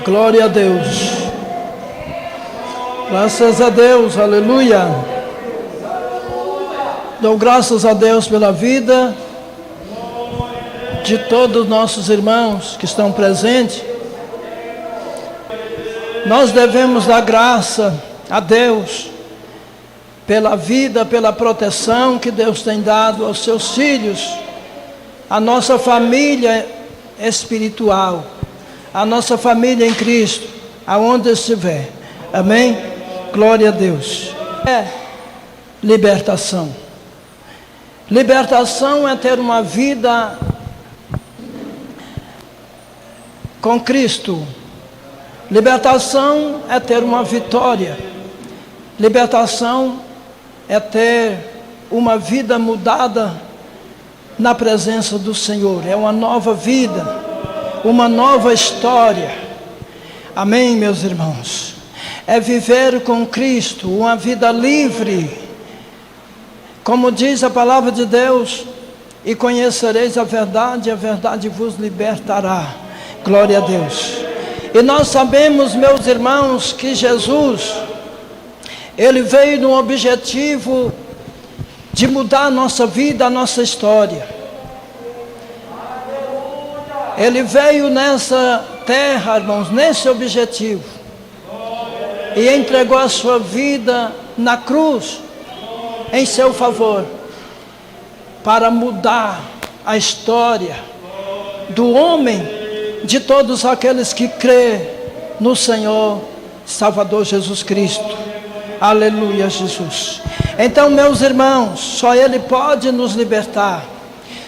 Glória a Deus. Graças a Deus, aleluia. Dou graças a Deus pela vida de todos os nossos irmãos que estão presentes. Nós devemos dar graça a Deus pela vida, pela proteção que Deus tem dado aos seus filhos, a nossa família espiritual, a nossa família em Cristo, aonde estiver. Amém? Glória a Deus. É libertação. Libertação é ter uma vida com Cristo. Libertação é ter uma vitória. Libertação é ter uma vida mudada na presença do Senhor. É uma nova vida, uma nova história. Amém, meus irmãos? É viver com Cristo, uma vida livre. Como diz a palavra de Deus, e conhecereis a verdade vos libertará. Glória a Deus. E nós sabemos, meus irmãos, que Jesus, Ele veio no objetivo de mudar a nossa vida, a nossa história. Ele veio nessa terra, irmãos, nesse objetivo. E entregou a sua vida na cruz, em seu favor, para mudar a história do homem, de todos aqueles que crê no Senhor Salvador Jesus Cristo. Aleluia, Jesus. Então, meus irmãos, só Ele pode nos libertar,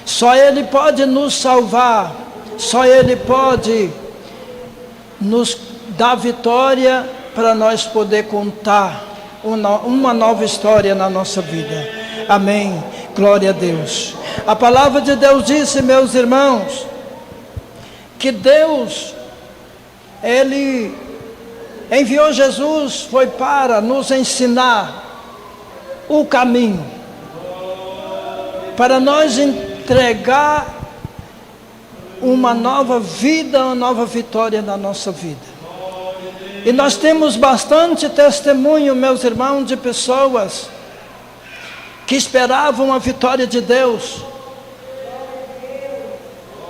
só Ele pode nos salvar, só Ele pode nos dar vitória para nós poder contar uma nova história na nossa vida. Amém. Glória a Deus. A palavra de Deus disse, meus irmãos, que Deus, Ele enviou Jesus, foi para nos ensinar o caminho, para nós entregar uma nova vida, uma nova vitória na nossa vida. E nós temos bastante testemunho, meus irmãos, de pessoas que esperavam a vitória de Deus.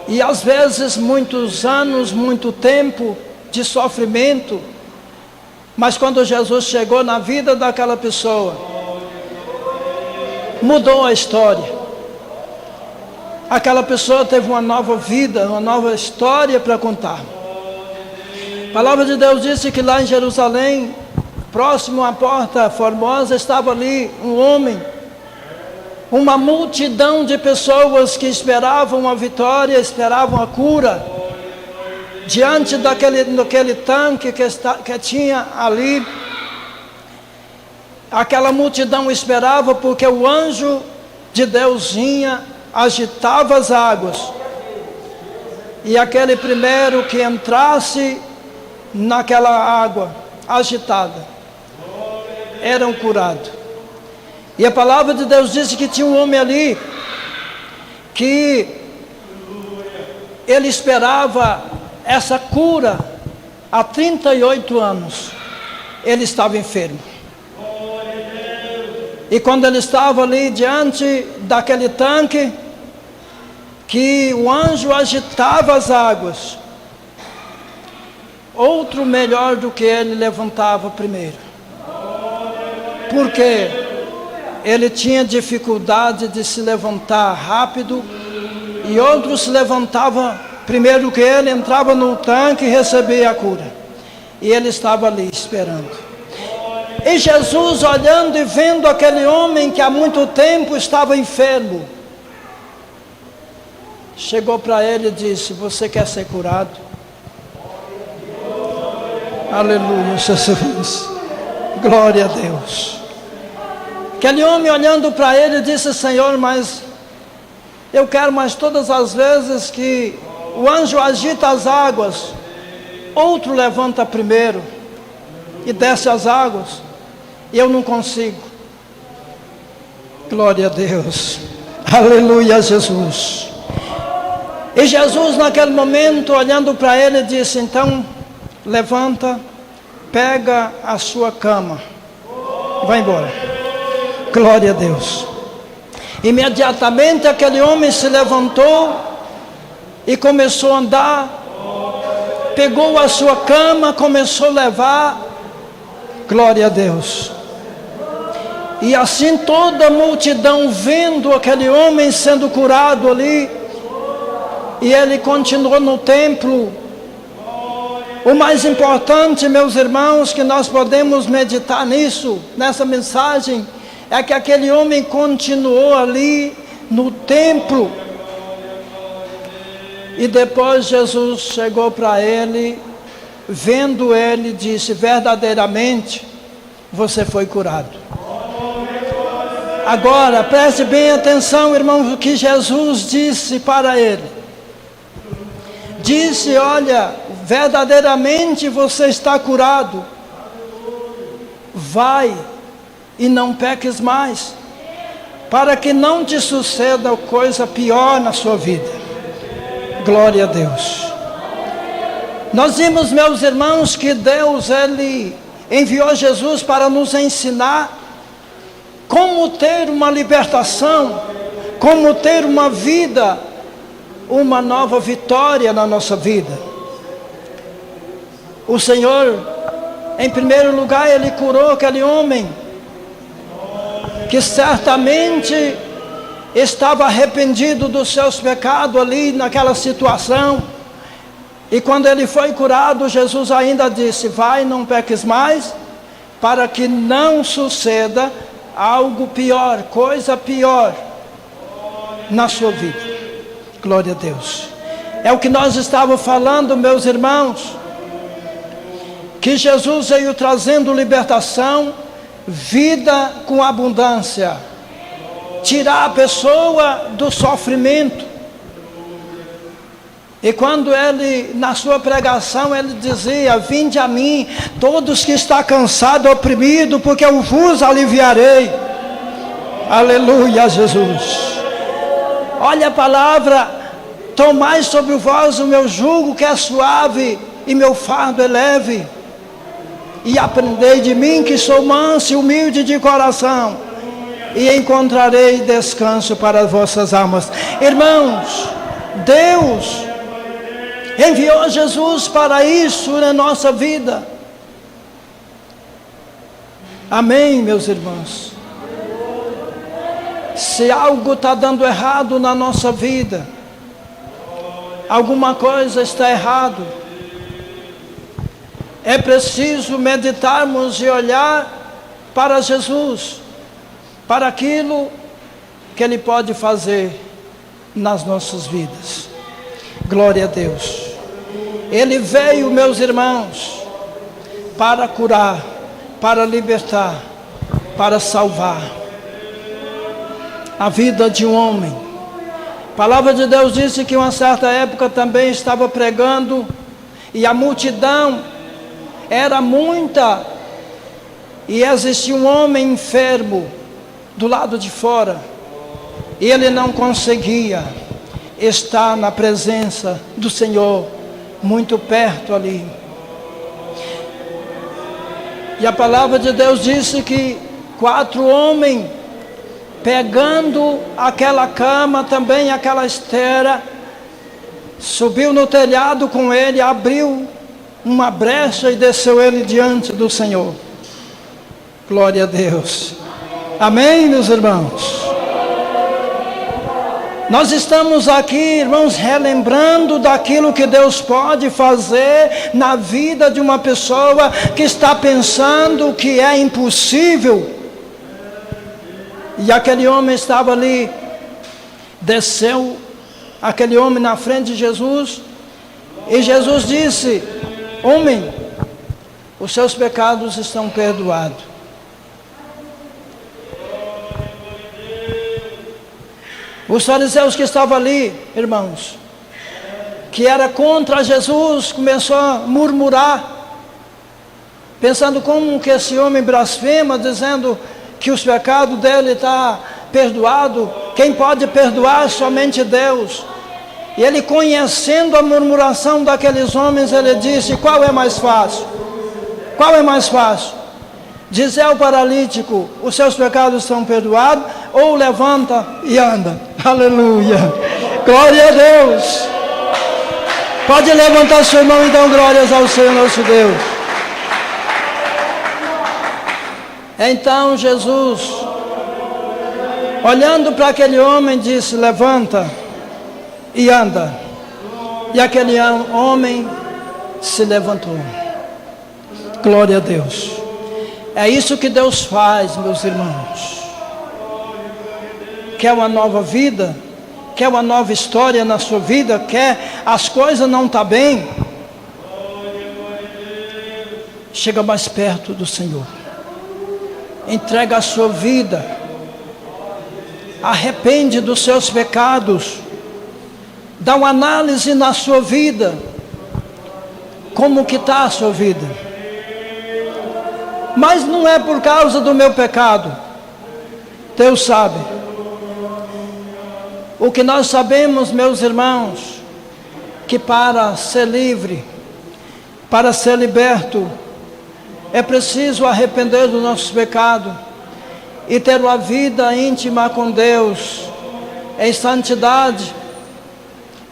E às vezes muitos anos, muito tempo de sofrimento. Mas quando Jesus chegou na vida daquela pessoa, mudou a história. Aquela pessoa teve uma nova vida, uma nova história para contar. A palavra de Deus disse que lá em Jerusalém, próximo à porta formosa, estava ali um homem, uma multidão de pessoas que esperavam a vitória, esperavam a cura. Diante daquele tanque que tinha ali, aquela multidão esperava, porque o anjo de Deus vinha, agitava as águas, e aquele primeiro que entrasse naquela água agitada eram curados. E a palavra de Deus disse que tinha um homem ali que ele esperava essa cura há 38 anos. Ele estava enfermo. E quando ele estava ali diante daquele tanque, que o anjo agitava as águas, outro melhor do que ele levantava primeiro. Porque ele tinha dificuldade de se levantar rápido, e outro se levantava primeiro que ele, entrava no tanque e recebia a cura. E ele estava ali esperando. E Jesus, olhando e vendo aquele homem que há muito tempo estava enfermo, chegou para ele e disse: você quer ser curado? Aleluia, Jesus. Glória a Deus. Aquele homem, olhando para ele, disse: Senhor, mas eu quero, mas todas as vezes que o anjo agita as águas, outro levanta primeiro e desce as águas, e eu não consigo. Glória a Deus. Aleluia, Jesus. E Jesus, naquele momento, olhando para ele, disse: então, levanta, pega a sua cama, vai embora. Glória a Deus. Imediatamente aquele homem se levantou e começou a andar, pegou a sua cama, começou a levar. Glória a Deus. E assim toda a multidão vendo aquele homem sendo curado ali, e ele continuou no templo. O mais importante, meus irmãos, que nós podemos meditar nisso, nessa mensagem, é que aquele homem continuou ali no templo. E depois Jesus chegou para ele, vendo ele, disse: verdadeiramente você foi curado. Agora preste bem atenção, irmãos, o que Jesus disse para ele. Disse: olha, verdadeiramente você está curado, vai e não peques mais, para que não te suceda coisa pior na sua vida. Glória a Deus. Nós vimos, meus irmãos, que Deus, Ele enviou Jesus para nos ensinar como ter uma libertação, como ter uma vida, uma nova vitória na nossa vida. O Senhor, em primeiro lugar, Ele curou aquele homem que certamente estava arrependido dos seus pecados ali naquela situação. E quando ele foi curado, Jesus ainda disse: vai, não peques mais, para que não suceda algo pior, coisa pior na sua vida. Glória a Deus. É o que nós estávamos falando, meus irmãos, que Jesus veio trazendo libertação, vida com abundância, tirar a pessoa do sofrimento. E quando ele, na sua pregação, ele dizia: vinde a mim, todos que estão cansados, oprimidos, porque eu vos aliviarei. Aleluia, Jesus. Olha a palavra: tomai sobre vós o meu jugo, que é suave, e meu fardo é leve. E aprendei de mim, que sou manso e humilde de coração, e encontrarei descanso para as vossas almas. Irmãos, Deus enviou Jesus para isso na nossa vida. Amém, meus irmãos? Se algo está dando errado na nossa vida, alguma coisa está errado, é preciso meditarmos e olhar para Jesus, para aquilo que Ele pode fazer nas nossas vidas. Glória a Deus. Ele veio, meus irmãos, para curar, para libertar, para salvar a vida de um homem. A palavra de Deus disse que uma certa época também estava pregando, e a multidão era muita, e existia um homem enfermo do lado de fora, e ele não conseguia estar na presença do Senhor, muito perto ali. E a palavra de Deus disse que 4 homens, pegando aquela cama, também aquela esteira, subiu no telhado com ele, abriu uma brecha e desceu ele diante do Senhor. Glória a Deus. Amém, meus irmãos? Nós estamos aqui, irmãos, relembrando daquilo que Deus pode fazer na vida de uma pessoa que está pensando que é impossível. E aquele homem estava ali, desceu aquele homem na frente de Jesus, e Jesus disse: homem, os seus pecados estão perdoados. Os fariseus que estavam ali, irmãos, que era contra Jesus, começou a murmurar, pensando: como que esse homem blasfema, dizendo que os pecados dele estão perdoados? Quem pode perdoar? Somente Deus. E ele, conhecendo a murmuração daqueles homens, ele disse: qual é mais fácil? Qual é mais fácil? Dizer ao paralítico: os seus pecados são perdoados, ou levanta e anda. Aleluia! Glória a Deus! Pode levantar sua mão e dar glórias ao Senhor nosso Deus. Então Jesus, olhando para aquele homem, disse: levanta e anda. E aquele homem se levantou. Glória a Deus. É isso que Deus faz, meus irmãos. Quer uma nova vida? Quer uma nova história na sua vida? Quer as coisas não estão bem? Chega mais perto do Senhor. Entrega a sua vida. Arrepende dos seus pecados. Dá uma análise na sua vida. Como que está a sua vida? Mas não é por causa do meu pecado. Deus sabe. O que nós sabemos, meus irmãos, que para ser livre, para ser liberto, é preciso arrepender do nosso pecado e ter uma vida íntima com Deus, em santidade,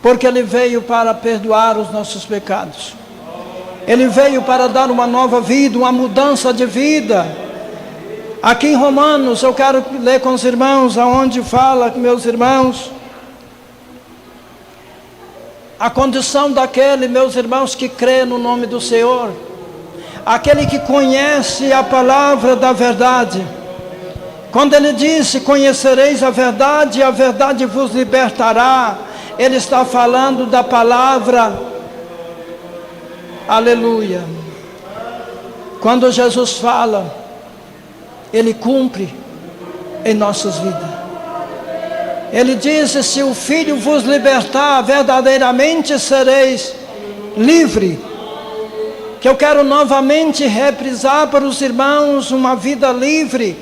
porque Ele veio para perdoar os nossos pecados. Ele veio para dar uma nova vida, uma mudança de vida. Aqui em Romanos, eu quero ler com os irmãos, aonde fala, meus irmãos, a condição daquele, meus irmãos, que crê no nome do Senhor, aquele que conhece a palavra da verdade. Quando ele disse: conhecereis a verdade, e a verdade vos libertará, ele está falando da palavra. Aleluia. Quando Jesus fala, Ele cumpre em nossas vidas. Ele diz: se o Filho vos libertar, verdadeiramente sereis livre. Que eu quero novamente reprisar para os irmãos: uma vida livre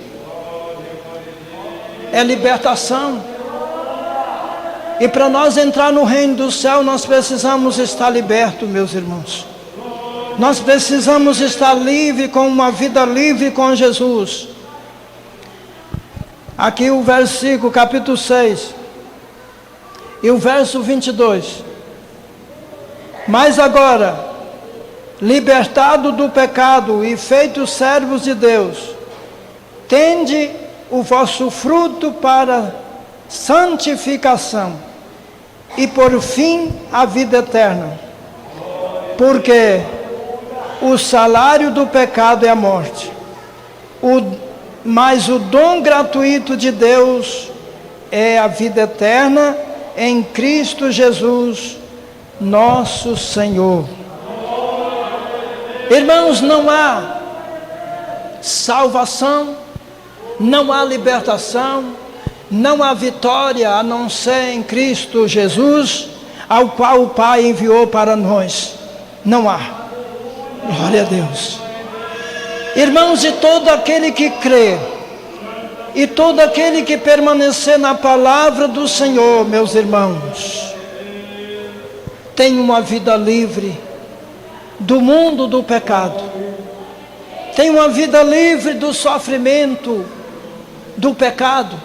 é libertação. E para nós entrar no reino do céu, nós precisamos estar libertos, meus irmãos. Nós precisamos estar livre, com uma vida livre com Jesus. Aqui o versículo, capítulo 6, e o verso 22. Mas agora, libertado do pecado e feitos servos de Deus, tende o vosso fruto para santificação e por fim a vida eterna. Porque o salário do pecado é a morte, mas o dom gratuito de Deus é a vida eterna em Cristo Jesus, nosso Senhor. Irmãos, não há salvação, não há libertação, não há vitória a não ser em Cristo Jesus, ao qual o Pai enviou para nós. Não há. Glória a Deus. Irmãos, e todo aquele que crê, e todo aquele que permanecer na palavra do Senhor, meus irmãos, tem uma vida livre do mundo do pecado, tem uma vida livre do sofrimento do pecado.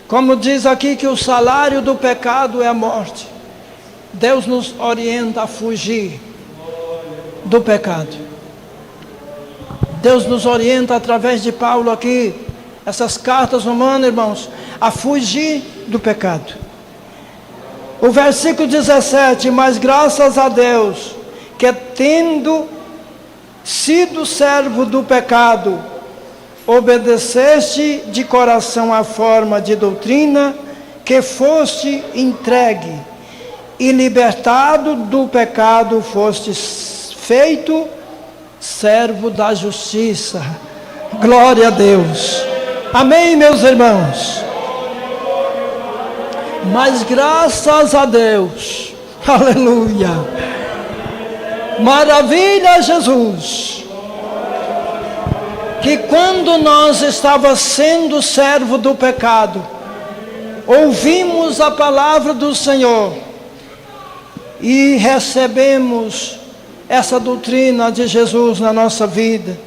Como diz aqui que o salário do pecado é a morte, Deus nos orienta a fugir do pecado. Deus nos orienta através de Paulo aqui, essas cartas romanas, irmãos, a fugir do pecado. O versículo 17: mas graças a Deus, que tendo sido servo do pecado, obedeceste de coração à forma de doutrina que foste entregue, e libertado do pecado foste feito servo da justiça. Glória a Deus. Amém, meus irmãos? Mas graças a Deus, aleluia, maravilha, Jesus, que quando nós estávamos sendo servo do pecado, ouvimos a palavra do Senhor e recebemos essa doutrina de Jesus na nossa vida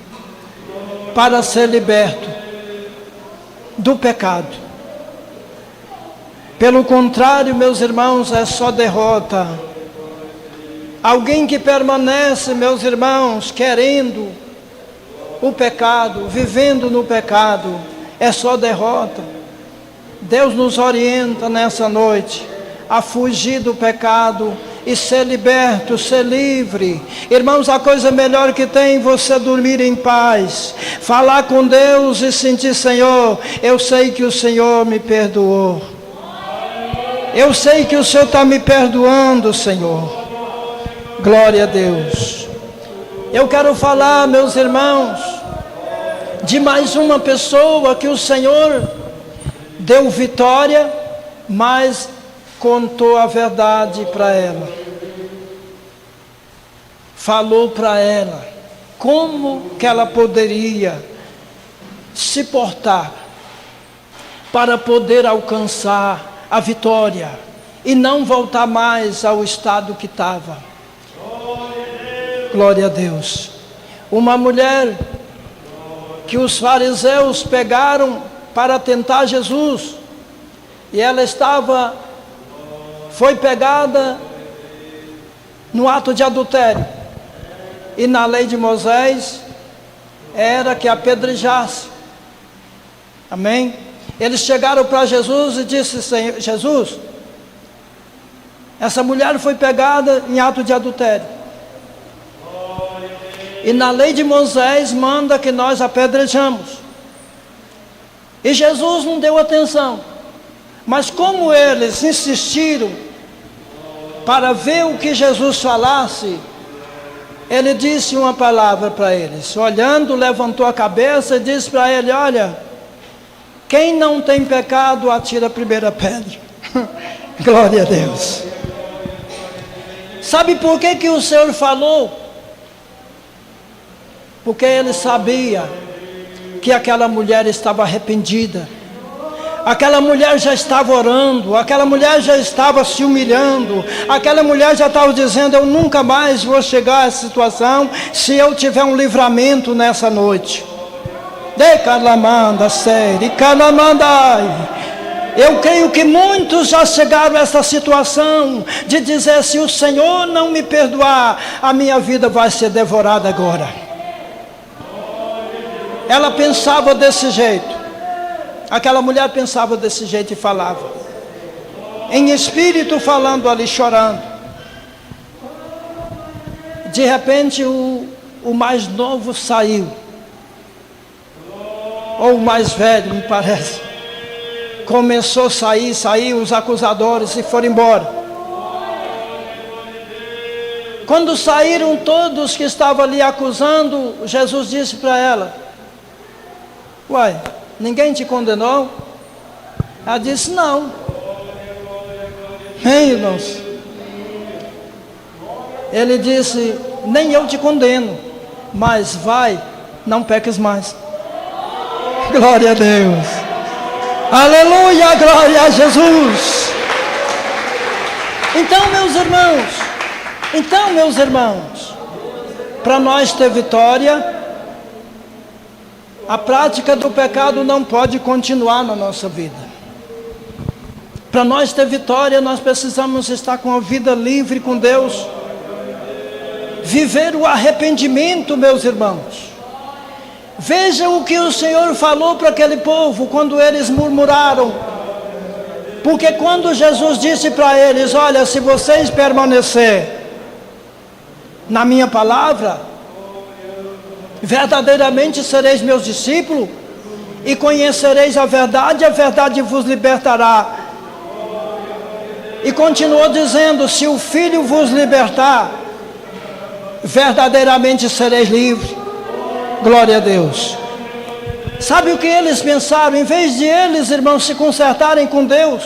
para ser liberto do pecado. Pelo contrário, meus irmãos, é só derrota. Alguém que permanece, meus irmãos, querendo o pecado, vivendo no pecado, é só derrota. Deus nos orienta nessa noite a fugir do pecado e ser liberto, ser livre. Irmãos, a coisa melhor que tem é você dormir em paz, falar com Deus e sentir: Senhor, eu sei que o Senhor me perdoou. Eu sei que o Senhor está me perdoando, Senhor. Glória a Deus. Eu quero falar, meus irmãos, de mais uma pessoa que o Senhor deu vitória, mas contou a verdade para ela. Falou para ela como que ela poderia se portar para poder alcançar a vitória e não voltar mais ao estado que estava. Glória a Deus. Uma mulher que os fariseus pegaram para tentar Jesus, e ela foi pegada no ato de adultério, e na lei de Moisés era que apedrejasse. Amém? Eles chegaram para Jesus e disseram: Jesus, essa mulher foi pegada em ato de adultério, e na lei de Moisés manda que nós apedrejamos. E Jesus não deu atenção. Mas como eles insistiram para ver o que Jesus falasse, ele disse uma palavra para eles. Olhando, levantou a cabeça e disse para ele: olha, quem não tem pecado, atira a primeira pedra. Glória a Deus. Sabe por que o Senhor falou? Porque ele sabia que aquela mulher estava arrependida. Aquela mulher já estava orando, aquela mulher já estava se humilhando, aquela mulher já estava dizendo: eu nunca mais vou chegar a essa situação se eu tiver um livramento nessa noite. Eu creio que muitos já chegaram a essa situação de dizer: se o Senhor não me perdoar, a minha vida vai ser devorada agora. Ela pensava desse jeito. Aquela mulher pensava desse jeito e falava, em espírito, falando ali, chorando. De repente o mais novo saiu, ou o mais velho, me parece. Começou a sair os acusadores e foram embora. Quando saíram todos que estavam ali acusando, Jesus disse para ela: uai, ninguém te condenou? Ela disse: não. Bem, irmãos, ele disse: nem eu te condeno, mas vai, não peques mais. Glória a Deus. Aleluia, glória a Jesus. Então, meus irmãos, para nós ter vitória, a prática do pecado não pode continuar na nossa vida. Para nós ter vitória, nós precisamos estar com a vida livre com Deus. Viver o arrependimento, meus irmãos. Veja o que o Senhor falou para aquele povo quando eles murmuraram. Porque quando Jesus disse para eles: olha, se vocês permanecerem na minha palavra, verdadeiramente sereis meus discípulos, e conhecereis a verdade vos libertará. E continuou dizendo: se o Filho vos libertar, verdadeiramente sereis livres. Glória a Deus. Sabe o que eles pensaram? Em vez de eles, irmãos, se consertarem com Deus,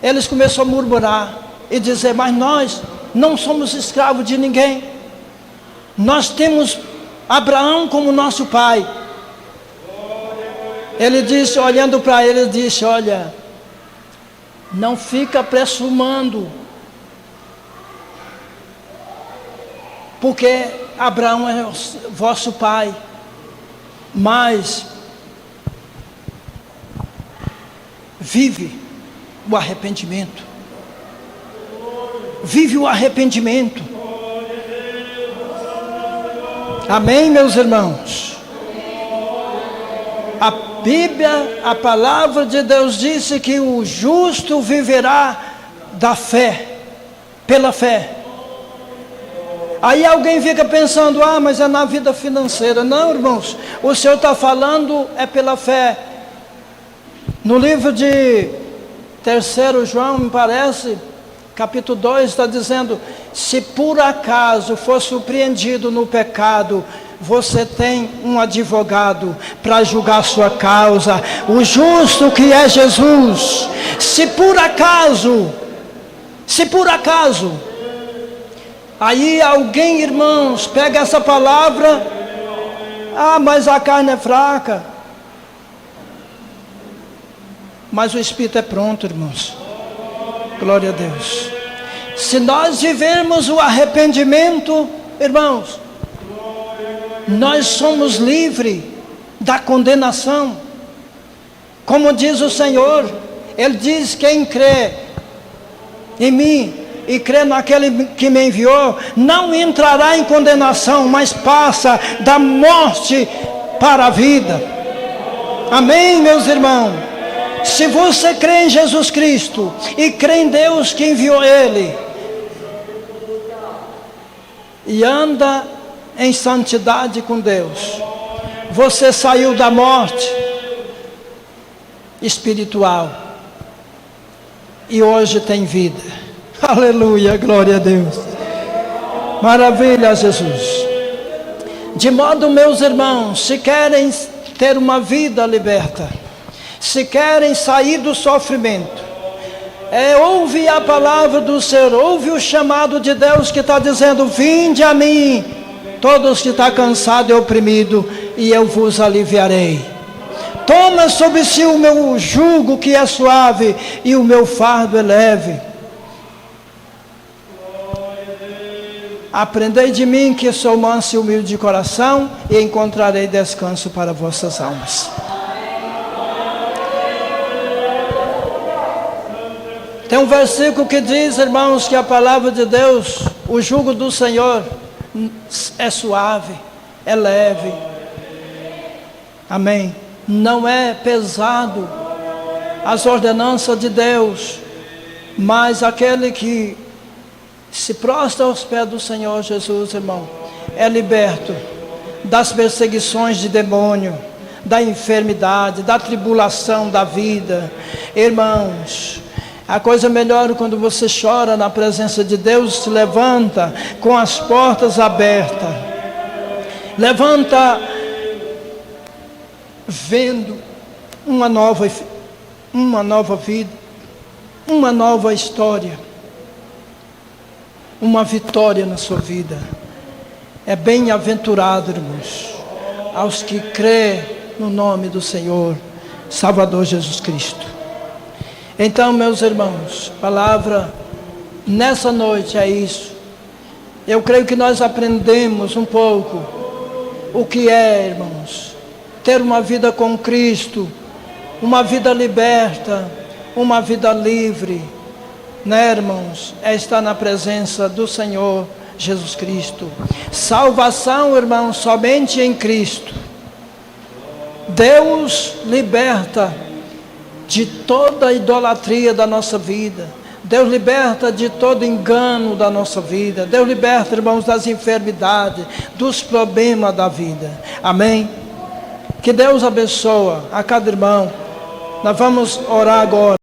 eles começaram a murmurar e dizer: mas nós não somos escravos de ninguém. Nós temos Abraão como nosso pai. Ele disse, olhando para ele, disse: olha, Não fica presumando, porque Abraão é vosso pai, mas vive o arrependimento. Vive o arrependimento. Amém, meus irmãos? A Bíblia, a palavra de Deus disse que o justo viverá da fé, pela fé. Aí alguém fica pensando, mas é na vida financeira. Não, irmãos, o Senhor está falando é pela fé. No livro de 3 João, me parece, capítulo 2, está dizendo: se por acaso for surpreendido no pecado, você tem um advogado para julgar sua causa, o justo que é Jesus. Se por acaso, aí alguém, irmãos, pega essa palavra, mas a carne é fraca, mas o Espírito é pronto, irmãos. Glória a Deus. Se nós vivermos o arrependimento, irmãos, nós somos livres da condenação. Como diz o Senhor, Ele diz: quem crê em mim e crê naquele que me enviou, não entrará em condenação, mas passa da morte para a vida. Amém, meus irmãos? Se você crê em Jesus Cristo e crê em Deus que enviou Ele, e anda em santidade com Deus, você saiu da morte espiritual e hoje tem vida. Aleluia, glória a Deus. Maravilha, Jesus. De modo, meus irmãos, se querem ter uma vida liberta, se querem sair do sofrimento, ouve a palavra do Senhor, ouve o chamado de Deus que está dizendo: vinde a mim, todos que estão cansados e oprimidos, e eu vos aliviarei. Toma sobre si o meu jugo que é suave, e o meu fardo é leve. Aprendei de mim, que sou manso e humilde de coração, e encontrarei descanso para vossas almas. Tem um versículo que diz, irmãos, que a palavra de Deus, o jugo do Senhor é suave, é leve. Amém. Não é pesado as ordenanças de Deus, mas aquele que se prostra aos pés do Senhor Jesus, irmão, é liberto das perseguições de demônio, da enfermidade, da tribulação da vida. Irmãos, a coisa melhor quando você chora na presença de Deus, se levanta com as portas abertas, levanta vendo uma nova vida, uma nova história, uma vitória na sua vida. É bem-aventurado, irmãos, aos que crê no nome do Senhor Salvador Jesus Cristo. Então, meus irmãos, palavra nessa noite é isso. Eu creio que nós aprendemos um pouco o que é, irmãos, ter uma vida com Cristo, uma vida liberta, uma vida livre, né, irmãos? É estar na presença do Senhor Jesus Cristo. Salvação, irmãos, somente em Cristo. Deus liberta de toda a idolatria da nossa vida. Deus liberta de todo engano da nossa vida. Deus liberta, irmãos, das enfermidades, dos problemas da vida. Amém? Que Deus abençoe a cada irmão. Nós vamos orar agora.